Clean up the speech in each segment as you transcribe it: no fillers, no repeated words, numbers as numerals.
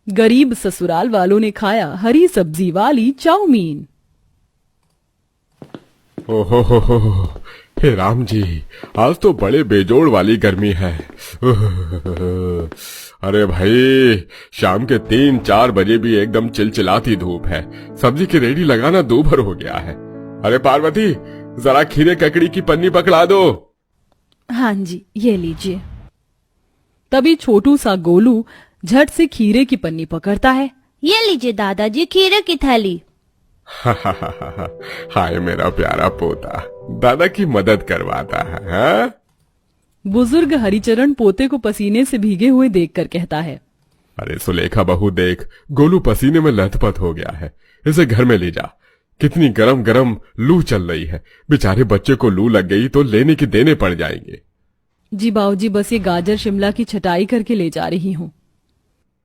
गरीब ससुराल वालों ने खाया हरी सब्जी वाली चाउमीन। ओहो हो, हे राम जी, आज तो बड़े बेजोड़ वाली गर्मी है। अरे भाई, शाम के 3-4 बजे भी एकदम चिलचिलाती धूप है। सब्जी की रेडी लगाना दूभर हो गया है। अरे पार्वती, जरा खीरे ककड़ी की पन्नी पकड़ा दो। हाँ जी, ये लीजिए। तभी छोटू सा गोलू झट से खीरे की पन्नी पकड़ता है। ये लीजिए दादाजी, खीरे की थैली। हाय मेरा प्यारा पोता, दादा की मदद करवाता है। हाँ? बुजुर्ग हरिचरण पोते को पसीने से भीगे हुए देखकर कहता है। अरे सुलेखा बहू देख, गोलू पसीने में लथपथ हो गया है। इसे घर में ले जा। कितनी गरम गरम लू चल रही है। बेचारे बच्चे को लू लग गई तो लेने के देने पड़ जाएंगे। जी बाबूजी, बस ये गाजर शिमला की छटाई करके ले जा रही हूँ।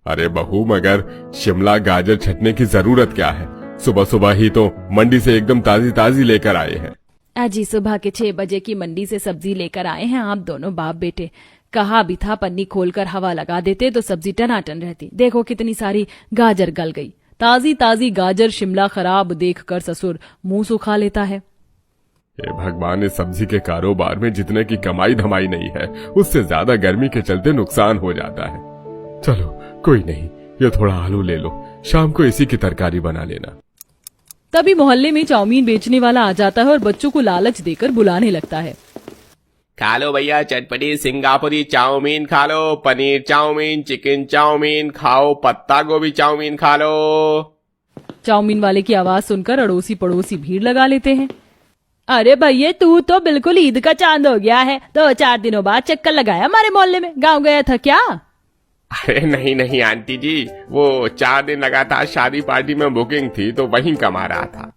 अरे बहू, मगर शिमला गाजर छटने की जरूरत क्या है? सुबह सुबह ही तो मंडी से एकदम ताजी ताजी लेकर आए हैं। अजी सुबह के 6 बजे की मंडी से सब्जी लेकर आए हैं आप दोनों बाप बेटे। कहा भी था पन्नी खोलकर हवा लगा देते तो सब्जी टनाटन रहती। देखो कितनी सारी गाजर गल गई। ताजी ताजी गाजर शिमला खराब देखकर ससुर मुंह सुखा लेता है। हे भगवान, इस सब्जी के कारोबार में जितने की कमाई धमाई नहीं है, उससे ज्यादा गर्मी के चलते नुकसान हो जाता है। चलो कोई नहीं, ये थोड़ा आलू ले लो, शाम को इसी की तरकारी बना लेना। तभी मोहल्ले में चाउमीन बेचने वाला आ जाता है और बच्चों को लालच देकर बुलाने लगता है। खा लो भैया चटपटी सिंगापुरी चाउमीन खा लो, पनीर चाउमीन, चिकन चाउमीन खाओ, पत्ता गोभी चाउमीन खा लो। चाउमीन वाले की आवाज सुनकर अड़ोसी पड़ोसी भीड़ लगा लेते हैं। अरे भैया, तू तो बिल्कुल ईद का चांद हो गया है। 2-4 दिनों बाद चक्कर लगाया हमारे मोहल्ले में, गाँव गया था क्या? अरे नहीं नहीं आंटी जी, वो 4 दिन लगातार शादी पार्टी में बुकिंग थी तो वहीं कमा रहा था।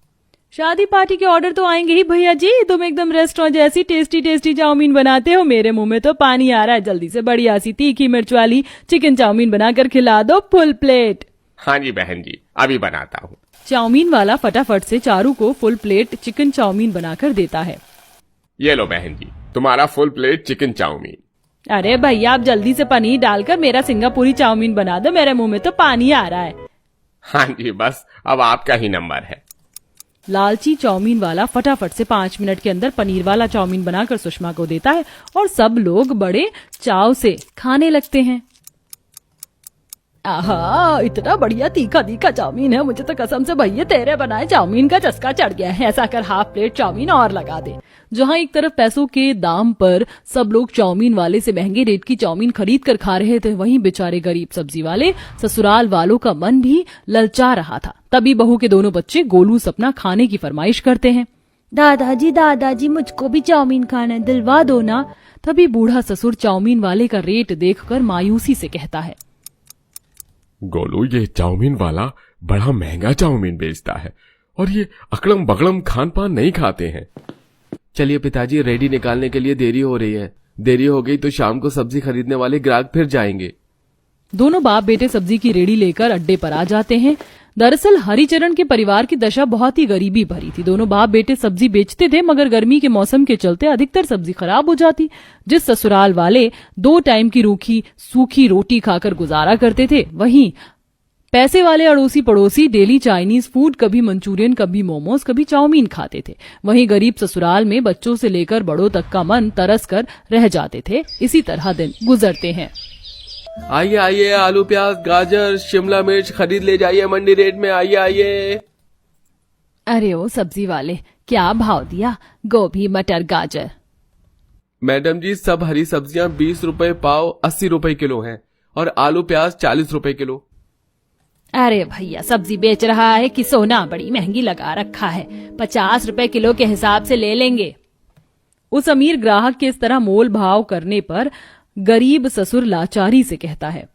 शादी पार्टी के ऑर्डर तो आएंगे ही भैया जी। तुम एकदम रेस्टोरेंट जैसी टेस्टी टेस्टी चाउमीन बनाते हो, मेरे मुंह में तो पानी आ रहा है। जल्दी से बढ़िया सी तीखी मिर्च वाली चिकन चाउमीन बनाकर खिला दो, फुल प्लेट। हाँ जी बहन जी, अभी बनाता हूँ। चाउमीन वाला फटाफट से चारू को फुल प्लेट चिकन चाउमीन बनाकर देता है। ये लो बहन जी, तुम्हारा फुल प्लेट चिकन चाउमीन। अरे भैया, आप जल्दी से पनीर डालकर मेरा सिंगापुरी चाउमीन बना दो, मेरे मुंह में तो पानी आ रहा है। हाँ जी, बस अब आपका ही नंबर है। लालची चाउमीन वाला फटाफट से 5 मिनट के अंदर पनीर वाला चाउमीन बनाकर सुषमा को देता है और सब लोग बड़े चाव से खाने लगते हैं। आहा, इतना बढ़िया तीखा तीखा चाउमीन है, मुझे तो कसम से भैया तेरे बनाए चाउमीन का चस्का चढ़ गया है। ऐसा कर हाफ प्लेट चाउमीन और लगा दे। जहां एक तरफ पैसों के दाम पर सब लोग चाउमीन वाले से महंगे रेट की चाउमीन खरीद कर खा रहे थे, वहीं बेचारे गरीब सब्जी वाले ससुराल वालों का मन भी ललचा रहा था। तभी बहू के दोनों बच्चे गोलू सपना खाने की फरमाइश करते हैं। दादाजी मुझको भी चाउमीन खाना है, दिलवा दो ना। तभी बूढ़ा ससुर चाउमीन वाले का रेट देखकर मायूसी से कहता है। गोलू, ये चाउमीन वाला बड़ा महंगा चाउमीन बेचता है और ये अकड़म बगड़म खान पान नहीं खाते हैं। चलिए पिताजी, रेडी निकालने के लिए देरी हो रही है। देरी हो गई तो शाम को सब्जी खरीदने वाले ग्राहक फिर जाएंगे। दोनों बाप बेटे सब्जी की रेडी लेकर अड्डे पर आ जाते हैं। दरअसल हरिचरण के परिवार की दशा बहुत ही गरीबी भरी थी। दोनों बाप बेटे सब्जी बेचते थे, मगर गर्मी के मौसम के चलते अधिकतर सब्जी खराब हो जाती। जिस ससुराल वाले 2 टाइम की रूखी सूखी रोटी खाकर गुजारा करते थे, वहीं पैसे वाले अड़ोसी पड़ोसी डेली चाइनीज फूड, कभी मंचूरियन, कभी मोमोज, कभी चाउमीन खाते थे। वहीं गरीब ससुराल में बच्चों से लेकर बड़ों तक का मन तरस कर रह जाते थे। इसी तरह दिन गुजरते हैं। आइए आइए, आलू प्याज गाजर शिमला मिर्च खरीद ले जाइए मंडी रेट में। आइए आइए। अरे ओ सब्जी वाले, क्या भाव दिया? गोभी मटर गाजर? मैडम जी, सब हरी सब्जियां 20 रुपए पाव 80 रुपए किलो हैं और आलू प्याज 40 रुपए किलो। अरे भैया, सब्जी बेच रहा है कि सोना बड़ी महंगी लगा रखा है। 50 रुपए किलो के हिसाब से ले लेंगे। उस अमीर ग्राहक के इस तरह मोल भाव करने पर गरीब ससुर लाचारी से कहता है।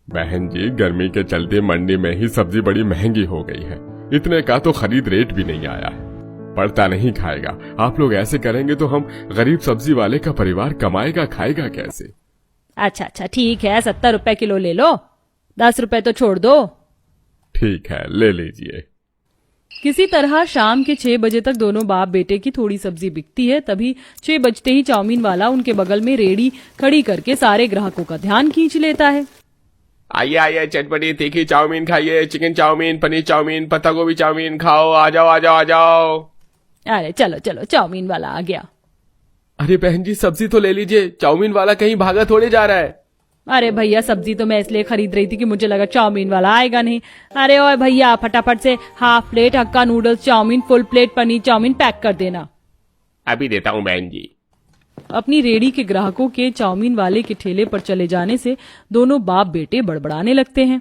बहन जी, गर्मी के चलते मंडी में ही सब्जी बड़ी महंगी हो गई है। इतने का तो खरीद रेट भी नहीं आया है। पड़ता नहीं खाएगा। आप लोग ऐसे करेंगे तो हम गरीब सब्जी वाले का परिवार कमाएगा खाएगा कैसे? अच्छा ठीक है, 70 रुपए किलो ले लो, 10 रुपए तो छोड़ दो। ठीक है, ले लीजिए। किसी तरह शाम के 6 बजे तक दोनों बाप बेटे की थोड़ी सब्जी बिकती है। तभी 6 बजते ही चाउमीन वाला उनके बगल में रेड़ी खड़ी करके सारे ग्राहकों का ध्यान खींच लेता है। आइए आइए चटपटी तीखी चाउमीन खाइए, चिकन चाउमीन, पनीर चाउमीन, पत्ता गोभी चाउमीन खाओ, आ जाओ आ जाओ आ जाओ। अरे चलो चलो, चाउमीन वाला आ गया। अरे बहन जी सब्जी तो ले लीजिए, चाउमीन वाला कहीं भागा थोड़े जा रहा है। अरे भैया सब्जी तो मैं इसलिए खरीद रही थी कि मुझे लगा चाउमीन वाला आएगा नहीं। अरे ओए भैया फटाफट से half plate hakka noodles chowmein, full plate paneer chowmein pack कर देना। अभी देता हूँ बहन जी। अपनी रेडी के ग्राहकों के चाउमीन वाले के ठेले पर चले जाने से दोनों बाप बेटे बड़बड़ाने लगते हैं।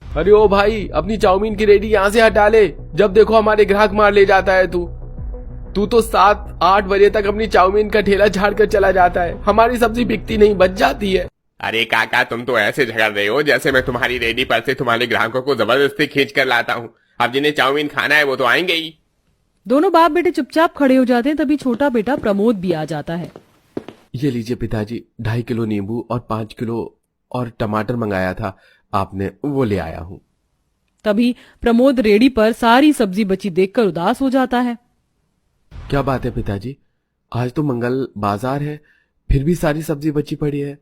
अरे ओ भाई, अपनी चाउमीन की रेडी यहाँ से हटा ले, जब देखो हमारे ग्राहक मार ले जाता है तू तो 7-8 बजे तक अपनी चाउमीन का ठेला झाड़ कर चला जाता है, हमारी सब्जी बिकती नहीं, बच जाती है। अरे काका तुम तो ऐसे झगड़ रहे हो जैसे मैं तुम्हारी रेडी पर से तुम्हारे ग्राहकों को जबरदस्ती खींच कर लाता हूँ। अब जिन्हें चाउमीन खाना है वो तो आएंगे ही। दोनों बाप बेटे चुपचाप खड़े हो जाते हैं। तभी छोटा बेटा प्रमोद भी आ जाता है। ये लीजिए पिताजी, 2.5 किलो नींबू और 5 किलो और टमाटर मंगाया था आपने, वो ले आया हूँ। तभी प्रमोद रेडी पर सारी सब्जी बची देखकर उदास हो जाता है। क्या बात है पिताजी, आज तो मंगल बाजार है, फिर भी सारी सब्जी बची पड़ी है।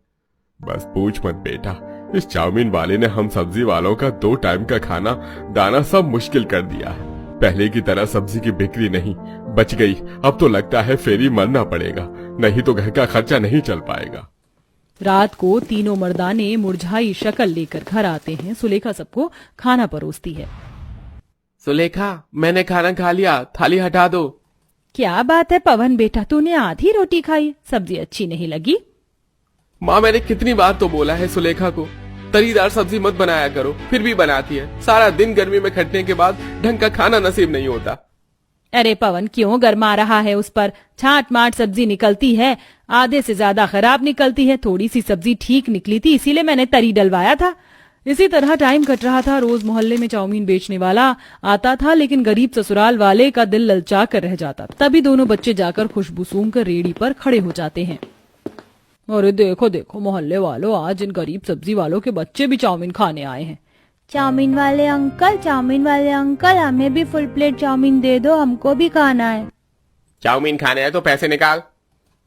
बस पूछ मत बेटा, इस चाउमीन वाले ने हम सब्जी वालों का 2 टाइम का खाना दाना सब मुश्किल कर दिया है। पहले की तरह सब्जी की बिक्री नहीं बच गई, अब तो लगता है फेरी मरना पड़ेगा, नहीं तो घर का खर्चा नहीं चल पाएगा। रात को तीनों मर्दाने मुरझाई शक्ल लेकर घर आते हैं। सुलेखा सबको खाना परोसती है। सुलेखा, मैंने खाना खा लिया, थाली हटा दो। क्या बात है पवन बेटा, तूने आधी रोटी खाई, सब्जी अच्छी नहीं लगी? माँ मैंने कितनी बार तो बोला है सुलेखा को तरीदार सब्जी मत बनाया करो, फिर भी बनाती है। सारा दिन गर्मी में खटने के बाद ढंग का खाना नसीब नहीं होता। अरे पवन क्यों गरमा रहा है उस पर? छाट माट सब्जी निकलती है, आधे से ज्यादा खराब निकलती है। थोड़ी सी सब्जी ठीक निकली थी, इसीलिए मैंने तरी डलवाया था। इसी तरह टाइम कट रहा था। रोज मोहल्ले में चाउमीन बेचने वाला आता था, लेकिन गरीब ससुराल वाले का दिल ललचा कर रह जाता था। तभी दोनों बच्चे जाकर खुशबू सूंघ कर रेडी पर खड़े हो जाते हैं। अरे देखो देखो मोहल्ले वालों, आज इन गरीब सब्जी वालों के बच्चे भी चाउमीन खाने आए हैं। चाउमीन वाले अंकल, हमें भी फुल प्लेट चाउमीन दे दो, हमको भी खाना है। चाउमीन खाने है तो पैसे निकाल।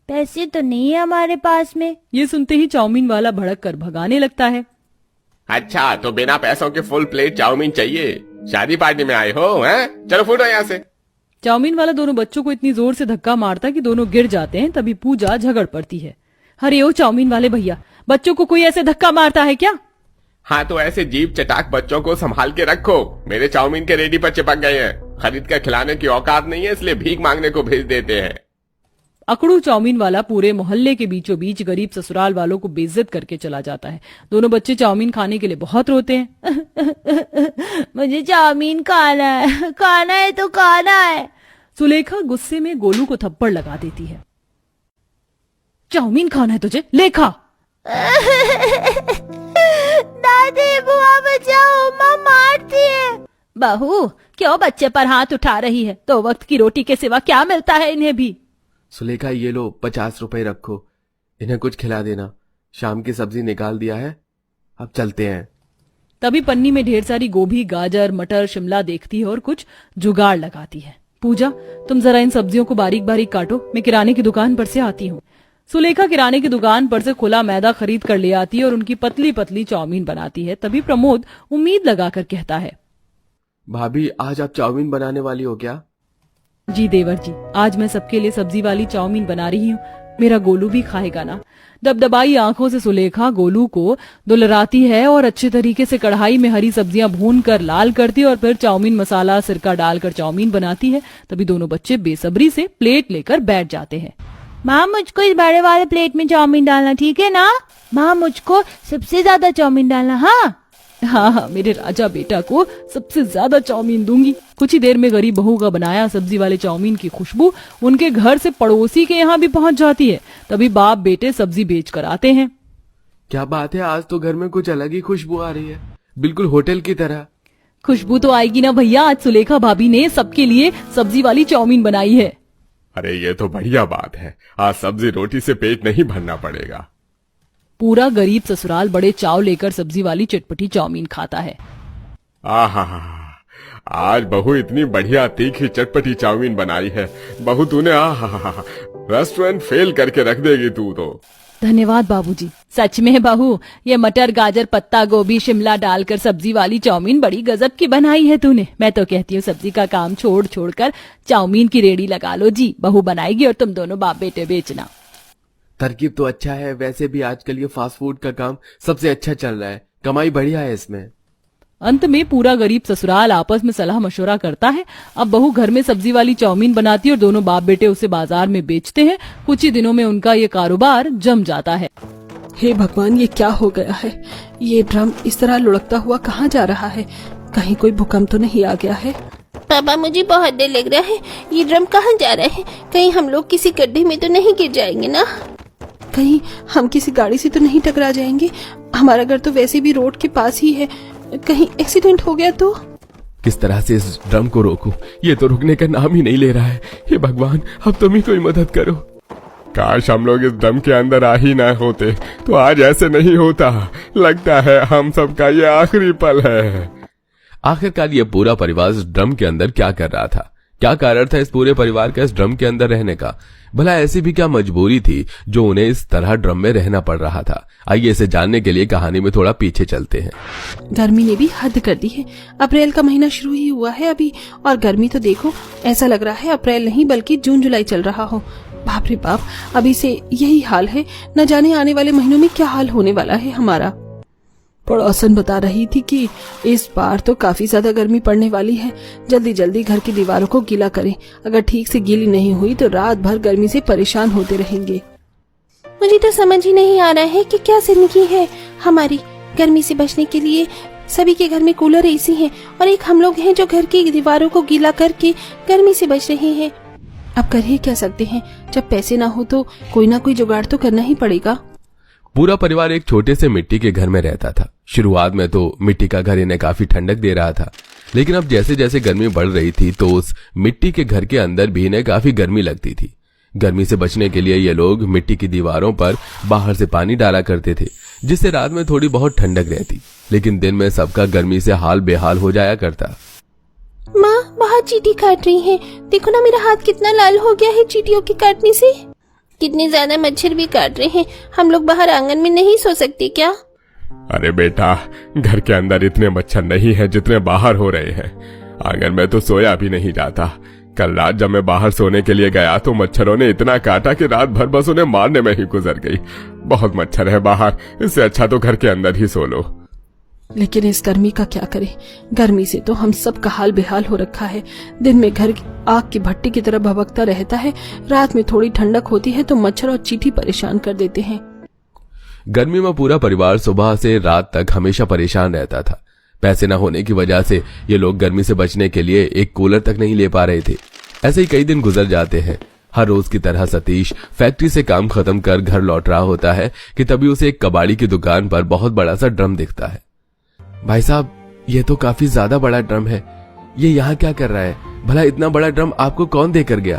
पैसे तो नहीं है हमारे पास में। ये सुनते ही चाउमीन वाला भड़क कर भगाने लगता है। अच्छा तो बिना पैसों के फुल प्लेट चाउमीन चाहिए? शादी पार्टी में आए हो हैं? चलो फूटो यहाँ से। चाउमीन वाला दोनों बच्चों को इतनी जोर से धक्का मारता कि दोनों गिर जाते हैं। तभी पूजा झगड़ पड़ती है। अरे ओ चाउमीन वाले भैया, बच्चों को कोई ऐसे धक्का मारता है क्या? हाँ तो ऐसे जीप चटाक बच्चों को संभाल के रखो, मेरे चाउमीन के रेडी पर चिपक गए हैं। खरीद कर खिलाने की औकात नहीं है, इसलिए भीख मांगने को भेज देते हैं। अकड़ू चाउमीन वाला पूरे मोहल्ले के बीचों बीच गरीब ससुराल वालों को बेइज्जत करके चला जाता है। दोनों बच्चे चाउमीन खाने के लिए बहुत रोते हैं। मुझे चाउमीन खाना है, खाना है तो खाना है। सुलेखा गुस्से में गोलू को थप्पड़ लगा देती है। चाउमीन खाना है तुझे, ले खा। दादी बुआ बचाओ, माँ मारती है। बहू क्यों बच्चे पर हाथ उठा रही है? 2 वक्त की रोटी के सिवा क्या मिलता है इन्हें भी? सुलेखा ये लो 50 रुपए रखो, इन्हें कुछ खिला देना। शाम की सब्जी निकाल दिया है, अब चलते हैं। तभी पन्नी में ढेर सारी गोभी, गाजर, मटर, शिमला देखती है और कुछ जुगाड़ लगाती है। पूजा तुम जरा इन सब्जियों को बारीक बारीक काटो, मैं किराने की दुकान पर से आती हूँ। सुलेखा किराने की दुकान पर से खुला मैदा खरीद कर ले आती है और उनकी पतली पतली चाउमीन बनाती है। तभी प्रमोद उम्मीद लगाकर कहता है, भाभी आज आप चाउमीन बनाने वाली हो क्या? जी देवर जी, आज मैं सबके लिए सब्जी वाली चाउमीन बना रही हूँ। मेरा गोलू भी खाएगा ना? दबदबाई आंखों से सुलेखा गोलू को दुलराती है और अच्छे तरीके से कढ़ाई में हरी सब्जियां भून कर लाल करती है और फिर चाउमीन मसाला सिरका डालकर चाउमीन बनाती है। तभी दोनों बच्चे बेसब्री से प्लेट लेकर बैठ जाते हैं। माँ मुझको इस बड़े वाले प्लेट में चाउमीन डालना, ठीक है ना? माँ मुझको सबसे ज्यादा चाउमीन डालना। हाँ हाँ, मेरे राजा बेटा को सबसे ज्यादा चाउमीन दूंगी। कुछ ही देर में गरीब बहू का बनाया सब्जी वाले चाउमीन की खुशबू उनके घर से पड़ोसी के यहाँ भी पहुंच जाती है। तभी बाप बेटे सब्जी बेच कर आते हैं। क्या बात है, आज तो घर में कुछ अलग ही खुशबू आ रही है, बिल्कुल होटल की तरह। खुशबू तो आएगी ना भैया, आज सुलेखा भाभी ने सबके लिए सब्जी वाली चाउमीन बनाई है। अरे ये तो बढ़िया बात है, आज सब्जी रोटी से पेट नहीं भरना पड़ेगा। पूरा गरीब ससुराल बड़े चाव लेकर सब्जी वाली चटपटी चाउमीन खाता है। आहा, आज बहू इतनी बढ़िया तीखी चटपटी चाउमीन बनाई है। बहू तूने आहा, रेस्टोरेंट फेल करके रख देगी तू तो। धन्यवाद बाबूजी। सच में बहू, ये मटर गाजर पत्ता गोभी शिमला डालकर सब्जी वाली चाउमीन बड़ी गजब की बनाई है तूने। मैं तो कहती हूँ सब्जी का काम छोड़ छोड़ कर चाउमीन की रेडी लगा लो जी। बहू बनाएगी और तुम दोनों बाप बेटे बेचना। तरकीब तो अच्छा है, वैसे भी आजकल ये फास्ट फूड का काम सबसे अच्छा चल रहा है, कमाई बढ़िया है इसमें। अंत में पूरा गरीब ससुराल आपस में सलाह मशवरा करता है। अब बहू घर में सब्जी वाली चाउमीन बनाती है और दोनों बाप बेटे उसे बाजार में बेचते हैं। कुछ ही दिनों में उनका ये कारोबार जम जाता है। हे भगवान, ये क्या हो गया है? ये ड्रम इस तरह लुढ़कता हुआ कहाँ जा रहा है? कहीं कोई भूकंप तो नहीं आ गया है? पापा, मुझे बहुत डर लग रहा है। ये ड्रम कहाँ जा रहा है? कहीं हम लोग किसी गड्ढे में तो नहीं गिर जाएंगे ना? कहीं हम किसी गाड़ी से तो नहीं टकरा जाएंगे? हमारा घर तो वैसे भी रोड के पास ही है, कहीं एक्सीडेंट हो गया तो? किस तरह से इस ड्रम को रोकूं? ये तो रुकने का नाम ही नहीं ले रहा है। हे भगवान, अब तुम ही कोई मदद करो। काश हम लोग इस ड्रम के अंदर आ ही ना होते तो आज ऐसे नहीं होता। लगता है हम सबका ये आखिरी पल है। आखिरकार ये पूरा परिवार इस ड्रम के अंदर क्या कर रहा था? क्या कारण था इस पूरे परिवार का इस ड्रम के अंदर रहने का? भला ऐसी भी क्या मजबूरी थी जो उन्हें इस तरह ड्रम में रहना पड़ रहा था? आइए इसे जानने के लिए कहानी में थोड़ा पीछे चलते हैं। गर्मी ने भी हद कर दी है। अप्रैल का महीना शुरू ही हुआ है अभी, और गर्मी तो देखो, ऐसा लग रहा है अप्रैल नहीं बल्कि जून जुलाई चल रहा हो। बाप रे बाप, अभी से यही हाल है, न जाने आने वाले महीनों में क्या हाल होने वाला है हमारा। पड़ोसन बता रही थी कि इस बार तो काफी ज्यादा गर्मी पड़ने वाली है। जल्दी जल्दी घर की दीवारों को गीला करें, अगर ठीक से गीली नहीं हुई तो रात भर गर्मी से परेशान होते रहेंगे। मुझे तो समझ ही नहीं आ रहा है कि क्या जिंदगी है हमारी। गर्मी से बचने के लिए सभी के घर में कूलर एसी हैं, और एक हम लोग हैं जो घर की दीवारों को गीला करके गर्मी से बच रहे हैं। अब कर ही क्या सकते हैं? जब पैसे ना हो तो कोई ना कोई जुगाड़ तो करना ही पड़ेगा। पूरा परिवार एक छोटे से मिट्टी के घर में रहता था। शुरुआत में तो मिट्टी का घर इन्हें काफी ठंडक दे रहा था, लेकिन अब जैसे जैसे गर्मी बढ़ रही थी तो उस मिट्टी के घर के अंदर भी इन्हें काफी गर्मी लगती थी। गर्मी से बचने के लिए ये लोग मिट्टी की दीवारों पर बाहर से पानी डाला करते थे, जिससे रात में थोड़ी बहुत ठंडक रहती, लेकिन दिन में सबका गर्मी से हाल बेहाल हो जाया करता। माँ बहुत चींटी काट रही है, देखो ना मेरा हाथ कितना लाल हो गया है चींटियों के काटने से। कितने ज्यादा मच्छर भी काट रहे हैं। हम लोग बाहर आंगन में नहीं सो सकते क्या? अरे बेटा, घर के अंदर इतने मच्छर नहीं है जितने बाहर हो रहे हैं। आंगन में तो सोया भी नहीं जाता। कल रात जब मैं बाहर सोने के लिए गया तो मच्छरों ने इतना काटा कि रात भर बस उन्हें मारने में ही गुजर गई। बहुत मच्छर है बाहर, इससे अच्छा तो घर के अंदर ही सो लो। लेकिन इस गर्मी का क्या करें? गर्मी से तो हम सब का हाल बेहाल हो रखा है। दिन में घर आग की भट्टी की तरह भभकता रहता है, रात में थोड़ी ठंडक होती है तो मच्छर और चींटी परेशान कर देते हैं। गर्मी में पूरा परिवार सुबह से रात तक हमेशा परेशान रहता था। पैसे न होने की वजह से ये लोग गर्मी से बचने के लिए एक कूलर तक नहीं ले पा रहे थे। ऐसे ही कई दिन गुजर जाते हैं। हर रोज की तरह सतीश फैक्ट्री से काम खत्म कर घर लौट रहा होता है कि तभी उसे एक कबाड़ी की दुकान पर बहुत बड़ा सा ड्रम दिखता है। भाई साहब, ये तो काफी ज्यादा बड़ा ड्रम है, ये यहाँ क्या कर रहा है? भला इतना बड़ा ड्रम आपको कौन देकर गया?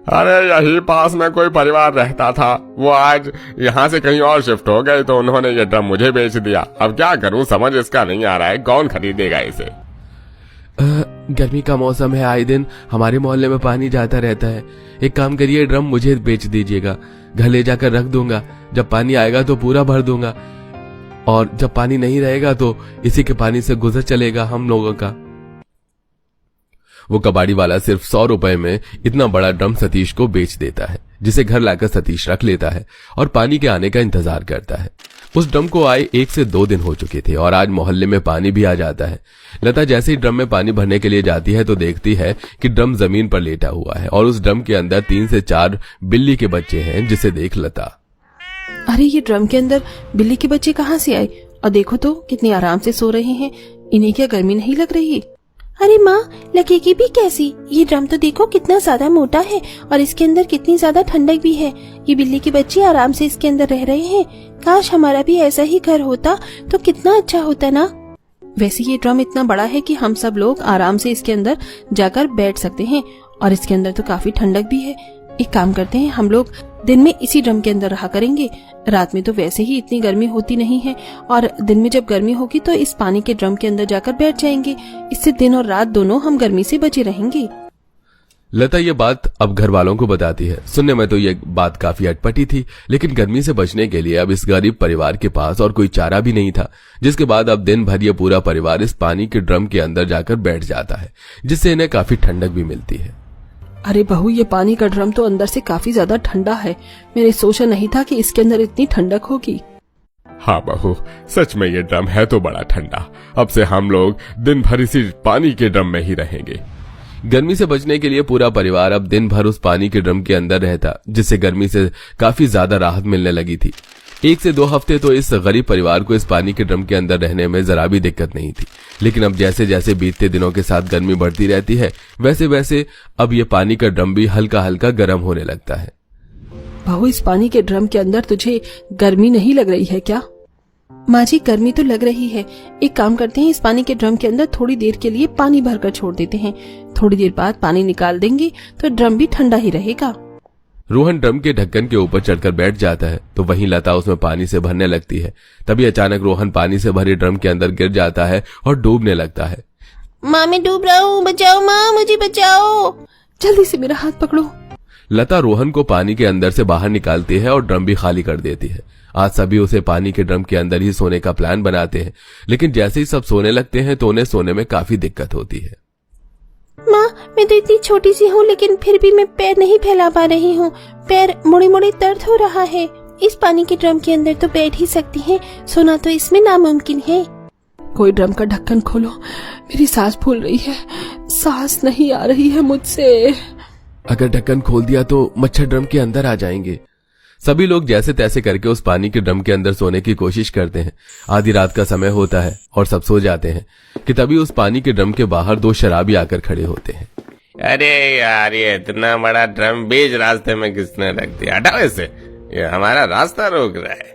अरे यही पास में कोई परिवार रहता था, वो आज यहाँ से कहीं और शिफ्ट हो गए तो उन्होंने ये ड्रम मुझे बेच दिया। अब क्या करूँ समझ इसका नहीं आ रहा है, कौन खरीदेगा इसे? गर्मी का मौसम है, आए दिन हमारे मोहल्ले में पानी जाता रहता है। एक काम करिए, ड्रम मुझे बेच दीजिएगा, घर ले जाकर रख दूंगा। जब पानी आएगा तो पूरा भर दूंगा, और जब पानी नहीं रहेगा तो इसी के पानी से गुजर चलेगा हम लोगों का। वो कबाड़ी वाला सिर्फ 100 रुपए में इतना बड़ा ड्रम सतीश को बेच देता है, जिसे घर लाकर सतीश रख लेता है और पानी के आने का इंतजार करता है। उस ड्रम को आए 1 से 2 दिन हो चुके थे और आज मोहल्ले में पानी भी आ जाता है। लता जैसे ही ड्रम में पानी भरने के लिए जाती है तो देखती है कि ड्रम जमीन पर लेटा हुआ है और उस ड्रम के अंदर 3 से 4 बिल्ली के बच्चे हैं, जिसे देख लता, अरे ये ड्रम के अंदर बिल्ली के बच्चे कहाँ से आए? और देखो तो कितने आराम से सो रहे हैं, इन्हें क्या गर्मी नहीं लग रही? अरे माँ, लगेगी भी कैसी? ये ड्रम तो देखो कितना ज्यादा मोटा है और इसके अंदर कितनी ज्यादा ठंडक भी है। ये बिल्ली के बच्चे आराम से इसके अंदर रह रहे हैं। काश हमारा भी ऐसा ही घर होता तो कितना अच्छा होता ना। वैसे ये ड्रम इतना बड़ा है कि हम सब लोग आराम से इसके अंदर जाकर बैठ सकते हैं, और इसके अंदर तो काफी ठंडक भी है। एक काम करते हैं, हम लोग दिन में इसी ड्रम के अंदर रहा करेंगे। रात में तो वैसे ही इतनी गर्मी होती नहीं है, और दिन में जब गर्मी होगी तो इस पानी के ड्रम के अंदर जाकर बैठ जाएंगे। इससे दिन और रात दोनों हम गर्मी से बचे रहेंगे। लता ये बात अब घर वालों को बताती है। सुनने में तो ये बात काफी अटपटी थी, लेकिन गर्मी से बचने के लिए अब इस गरीब परिवार के पास और कोई चारा भी नहीं था। जिसके बाद अब दिन भर ये पूरा परिवार इस पानी के ड्रम के अंदर जाकर बैठ जाता है, जिससे इन्हें काफी ठंडक भी मिलती है। अरे बहू, ये पानी का ड्रम तो अंदर से काफी ज्यादा ठंडा है। मैंने सोचा नहीं था कि इसके अंदर इतनी ठंडक होगी। हाँ बहू, सच में ये ड्रम है तो बड़ा ठंडा। अब से हम लोग दिन भर इसी पानी के ड्रम में ही रहेंगे। गर्मी से बचने के लिए पूरा परिवार अब दिन भर उस पानी के ड्रम के अंदर रहता, जिससे गर्मी से काफी ज्यादा राहत मिलने लगी थी। 1 से 2 हफ्ते तो इस गरीब परिवार को इस पानी के ड्रम के अंदर रहने में जरा भी दिक्कत नहीं थी, लेकिन अब जैसे जैसे बीतते दिनों के साथ गर्मी बढ़ती रहती है, वैसे वैसे अब ये पानी का ड्रम भी हल्का हल्का गर्म होने लगता है। बहू, इस पानी के ड्रम के अंदर तुझे गर्मी नहीं लग रही है क्या? माँ जी, गर्मी तो लग रही है। एक काम करते हैं, इस पानी के ड्रम के अंदर थोड़ी देर के लिए पानी भरकर छोड़ देते हैं। थोड़ी देर बाद पानी निकाल देंगे तो ड्रम भी ठंडा ही रहेगा। रोहन ड्रम के ढक्कन के ऊपर चढ़कर बैठ जाता है, तो वहीं लता उसमें पानी से भरने लगती है। तभी अचानक रोहन पानी से भरे ड्रम के अंदर गिर जाता है और डूबने लगता है। माँ, मैं डूब रहा हूँ, बचाओ माँ, मुझे बचाओ। जल्दी से मेरा हाथ पकड़ो। लता रोहन को पानी के अंदर से बाहर निकालती है और ड्रम भी खाली कर देती है। आज सभी उसे पानी के ड्रम के अंदर ही सोने का प्लान बनाते हैं, लेकिन जैसे ही सब सोने लगते हैं तो उन्हें सोने में काफी दिक्कत होती है। माँ, मैं तो इतनी छोटी सी हूँ, लेकिन फिर भी मैं पैर नहीं फैला पा रही हूँ। पैर मुड़े मुड़े दर्द हो रहा है। इस पानी के ड्रम के अंदर तो बैठ ही सकती है, सोना तो इसमें नामुमकिन है। कोई ड्रम का ढक्कन खोलो, मेरी सांस फूल रही है, सांस नहीं आ रही है मुझसे। अगर ढक्कन खोल दिया तो मच्छर ड्रम के अंदर आ जाएंगे। सभी लोग जैसे तैसे करके उस पानी के ड्रम के अंदर सोने की कोशिश करते हैं। आधी रात का समय होता है और सब सो जाते हैं कि तभी उस पानी के ड्रम के बाहर 2 शराबी आकर खड़े होते हैं। अरे यार, ये इतना बड़ा ड्रम बीच रास्ते में किसने रख दिया? हटाओ इसे, ये हमारा रास्ता रोक रहा है।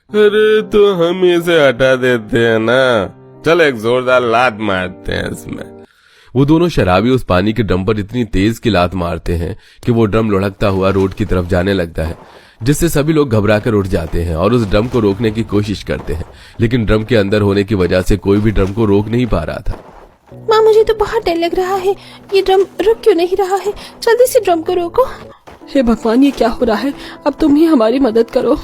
अरे तो हम इसे हटा देते हैं ना। चल एक जोरदार लात मारते हैं इसमें। वो दोनों शराबी उस पानी के ड्रम पर इतनी तेज की लात मारते हैं कि वो ड्रम लुढ़कता हुआ रोड की तरफ जाने लगता है, जिससे सभी लोग घबराकर उठ जाते हैं और उस ड्रम को रोकने की कोशिश करते हैं, लेकिन ड्रम के अंदर होने की वजह से कोई भी ड्रम को रोक नहीं पा रहा था। माँ, मुझे तो बहुत डर लग रहा है। ये ड्रम रुक क्यों नहीं रहा है? जल्दी से ड्रम को रोको। हे भगवान, ये क्या हो रहा है? अब तुम ही हमारी मदद करो।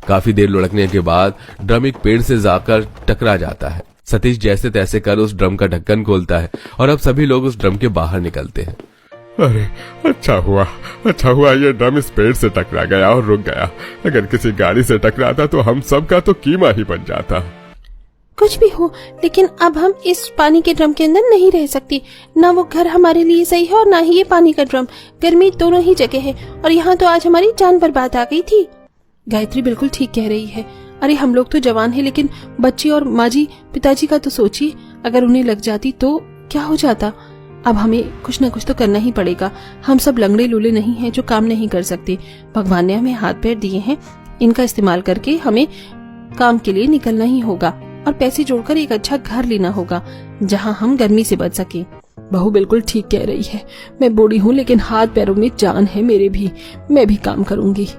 काफी देर लुढ़कने के बाद ड्रम एक पेड़ से जाकर टकरा जाता है। सतीश जैसे तैसे कर उस ड्रम का ढक्कन खोलता है और अब सभी लोग उस ड्रम के बाहर निकलते हैं। अरे अच्छा हुआ ये ड्रम इस पेड़ से टकरा गया और रुक गया। अगर किसी गाड़ी से टकराता तो हम सबका तो कीमा ही बन जाता। कुछ भी हो, लेकिन अब हम इस पानी के ड्रम के अंदर नहीं रह सकते। ना वो घर हमारे लिए सही है और ना ही ये पानी का ड्रम। गर्मी दोनों ही जगह है और यहाँ तो आज हमारी जान बर्बाद आ गई थी। गायत्री बिल्कुल ठीक कह रही है। अरे हम लोग तो जवान हैं, लेकिन बच्ची और माँ जी पिताजी का तो सोचिए, अगर उन्हें लग जाती तो क्या हो जाता। अब हमें कुछ न कुछ तो करना ही पड़ेगा। हम सब लंगड़े लूले नहीं हैं जो काम नहीं कर सकते। भगवान ने हमें हाथ पैर दिए हैं, इनका इस्तेमाल करके हमें काम के लिए निकलना ही होगा और पैसे जोड़कर एक अच्छा घर लेना होगा जहाँ हम गर्मी से बच सके। बहू बिल्कुल ठीक कह रही है। मैं बूढ़ी हूँ, लेकिन हाथ पैरों में जान है मेरे भी। मैं भी काम करूंगी।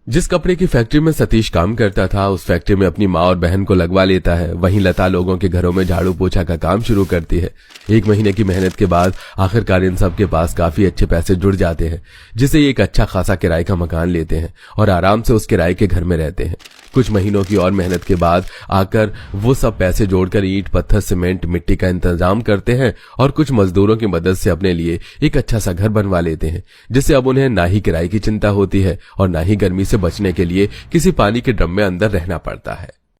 जिस कपड़े की फैक्ट्री में सतीश काम करता था, उस फैक्ट्री में अपनी माँ और बहन को लगवा लेता है। वहीं लता लोगों के घरों में झाड़ू पोछा का काम शुरू करती है। 1 महीने की मेहनत के बाद आखिरकार इन सब के पास काफी अच्छे पैसे जुड़ जाते हैं, जिससे ये एक अच्छा खासा किराए का मकान लेते हैं और आराम से उस किराए के घर में रहते हैं। कुछ महीनों की और मेहनत के बाद आकर वो सब पैसे जोड़कर ईंट, पत्थर, सीमेंट, मिट्टी का इंतजाम करते हैं और कुछ मजदूरों की मदद से अपने लिए एक अच्छा सा घर बनवा लेते हैं, जिससे अब उन्हें ना ही किराए की चिंता होती है और ना ही गर्मी से बचने के लिए किसी पानी के ड्रम में अंदर रहना पड़ता है।